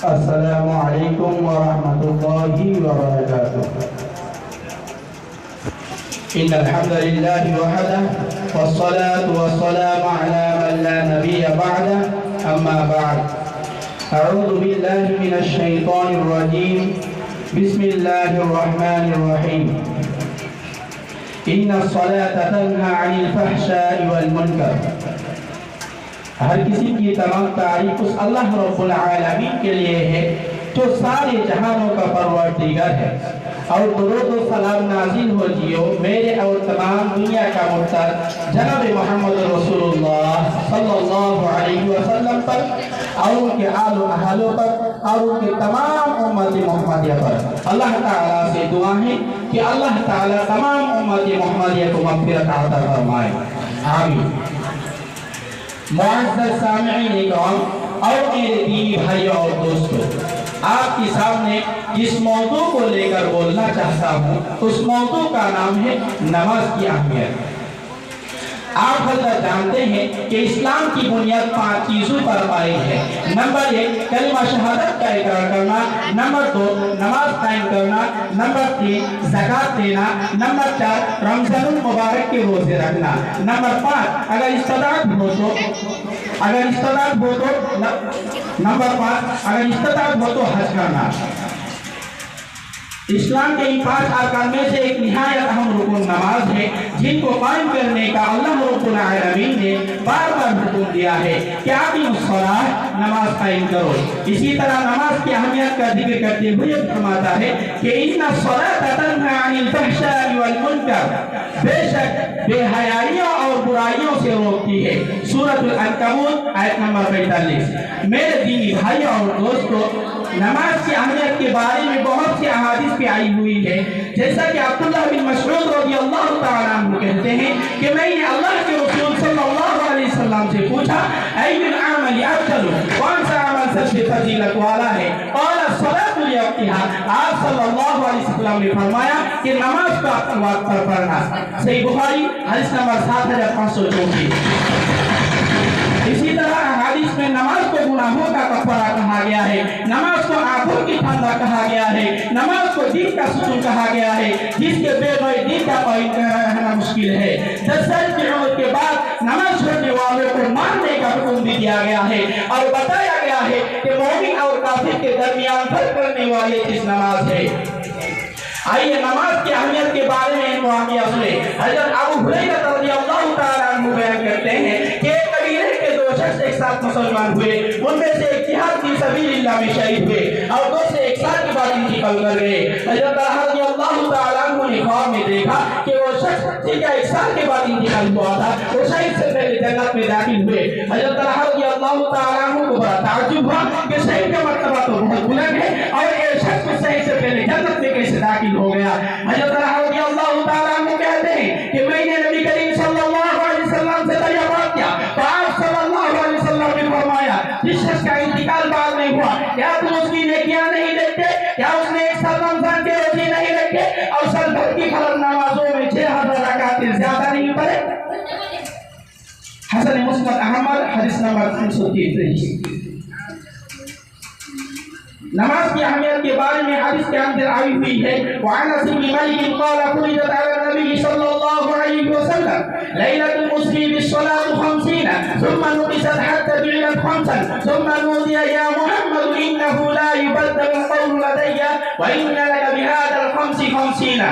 السلام علیکم ورحمۃ اللہ وبرکاتہ۔ ان الحمد للہ وحدہ والصلاة والسلام علی من لا نبی بعدہ اما بعد۔ اعوذ باللہ من الشیطان الرجیم، بسم اللہ الرحمن الرحیم۔ ان الصلاة تنہی عن الفحشاء والمنکر۔ ہر کسی کی تمام تعریف اس اللہ رب العالمین کے لیے ہے جو سارے جہانوں کا پروردگار ہے، اور درود و سلام نازل ہو جیو میرے اور تمام دنیا کا مرتضی جناب محمد رسول اللہ صلی اللہ علیہ وسلم پر اور ان کے آل و اہل پر اور ان کے تمام امت محمدیہ پر۔ اللہ تعالیٰ سے دعا ہے کہ اللہ تعالیٰ تمام امت محمدیہ کو مغفرت عطا فرمائے، آمین۔ معزز سامعین اکرام اور میرے دینی بھائیوں اور دوستوں، آپ کے سامنے جس موضوع کو لے کر بولنا چاہتا ہوں اس موضوع کا نام ہے نماز کی اہمیت۔ آپ حضرت جانتے ہیں کہ اسلام کی بنیاد 5 چیزوں پر قائم ہے۔ نمبر 1 کلمہ شہادت کا اقرار کرنا، نمبر 2 نماز قائم کرنا، نمبر 3 زکوٰۃ دینا، نمبر 4 رمضان المبارک کے روزے رکھنا، نمبر 5 اگر استطاعت ہو تو حج کرنا۔ اسلام کے ان 5 ارکان میں سے ایک نہایت اہم رکن نماز ہے، جن کو قائم کرنے کا اللہ رب العالمین نے بار بار حکم دیا ہے کہ اقیموا الصلاۃ، نماز قائم کرو۔ اسی طرح نماز کی اہمیت کا ذکر کرتے ہوئے فرماتا ہے کہ ان الصلاۃ تنہی عن الفحشاء والمنکر، بے شک بے حیائیوں اور برائیوں سے روکتی ہے۔ سورۃ العنکبوت آیت نمبر 45۔ میرے دینی بھائیوں اور دوستوں، نماز کی اہمیت کے بارے میں بہت سی احادیث بھی آئی ہوئی ہے، جیسا کہ عبداللہ بن مسعود رضی اللہ تعالیٰ عنہ کہتے ہیں کہ میں نے اللہ کے رسول صلی اللہ علیہ وسلم سے پوچھا ای العمل افضل، کون سا عمل سب سے فضیلت والا ہے؟ قال الصلاۃ لوقتها، آپ صلی اللہ علیہ وسلم نے فرمایا کہ نماز کو اپنے وقت پر پڑھنا۔ صحیح بخاری حدیث نمبر 7534۔ اسی طرح حدیث میں نماز کو گناہوں کا کفارہ کہا گیا ہے، نماز کو آنکھوں کی ٹھنڈا کہا گیا ہے، نماز کو دین کا ستون کہا گیا ہے، جس کے بغیر دین کا قائم رہنا مشکل ہے۔ 10 سال کی عمر کے بعد نماز چھوڑنے والوں کو مارنے کا حکم بھی دیا گیا ہے، اور بتایا گیا ہے کہ مومن اور کافر کے درمیان فرق کرنے والی اس نماز ہے۔ آئیے نماز کی اہمیت کے بارے میں ایک واقعہ سنیں۔ حضرت ابو ہریرہ رضی اللہ تعالیٰ عنہ بیان کرتے ہیں کہ ایک قبیلے کے 2 شخص ایک ساتھ مسلمان ہوئے، ان میں سے ایک جہاد فی سبیل اللہ میں شہید ہوئے اور دوسرے ایک سال کے بعد انتقال کر گئے۔ حضرت طلحہ رضی اللہ تعالیٰ عنہ نے خواب میں دیکھا کہ وہ شخص جن کا 1 سال کے بعد انتقال ہوا تھا وہ شہید سے پہلے جنت میں داخل ہوئے۔ حضرت طلحہ رضی اللہ تعالیٰ عنہ کو بڑا تعجب ہوا کہ شہید کا مرتبہ تو بہت بلند ہے اور یہ شخص شہید سے پہلے جنت میں کیسے داخل ہو گیا؟ حضرت طلحہ رضی اللہ تعالیٰ عنہ کہتے ہیں کہ میں نے نبی کریم صلی اللہ علیہ وسلم سے دریافت کیا تو آپ صلی اللہ علیہ وسلم نے فرمایا جس شخص کا انتقال بعد میں ہوا کیا تم اس کی نیکیاں نہیں دیکھتے؟ کیا اس نے 1 سال رمضان کے روزے نہیں رکھے اور سال بھر کی فرض نمازوں میں 6000 رکعتیں زیادہ نہیں پڑھے؟ حسن مسند احمد حدیث نمبر 333۔ نماز کی اہمیت کے بارے میں حدیث کے اندر آئی ہوئی ہے۔ وعن انس بن مالک قال فرضت على النبي صلى الله عليه وسلم ليلة المسلم بالصلاة 50 ثم نقصت حتى بعدت 5 ثم نودي يا محمد إنه لا يبدل القول لدي وإن لك بهذا الخمس 50۔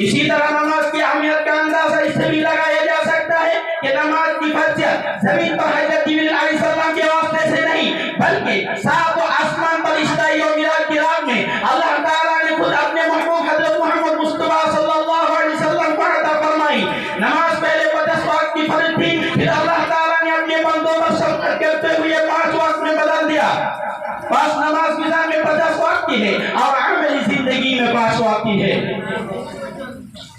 اسی طرح نماز کی اہمیت کا اندازہ اس سے بھی لگایا جا سکتا ہے کہ نماز کی فضیلت زمین پر حضرت جبریل علیہ السلام کے واسطے سے نہیں بلکہ 7 آسمان پر اشتائی و میراج کی رات میں اللہ تعالیٰ نے خود اپنے محبوب حضرت محمد مصطفیٰ صلی اللہ علیہ وسلم کو عطا فرمائی۔ نماز پہلے 50 وقت کی فرض تھی، پھر اللہ تعالیٰ نے اپنے بندوں پر شفقت کرتے ہوئے 5 وقت میں بدل دیا۔ 5 نماز نظام میں 50 وقت کی ہے اور عملی زندگی میں 5 وقت کی ہے۔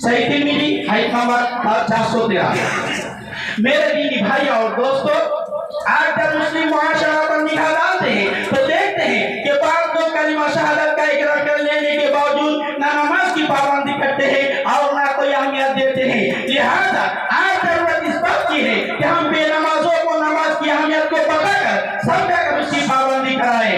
صحیح ترمذی حدیث نمبر 413۔ میرے دینی بھائی اور دوستو، آج جب مسلم معاشرہ پر نگاہ ڈالتے ہیں تو دیکھتے ہیں کہ بعض لوگ کلمہ شہادت کا اقرار کر لینے کے باوجود نہ نماز کی پابندی کرتے ہیں اور نہ کوئی اہمیت دیتے ہیں۔ لہذا آج ضرورت اس بات کی ہے کہ ہم بے نمازوں کو نماز کی اہمیت کو بتا کر سمجھا کر اس کی پابندی کرائیں۔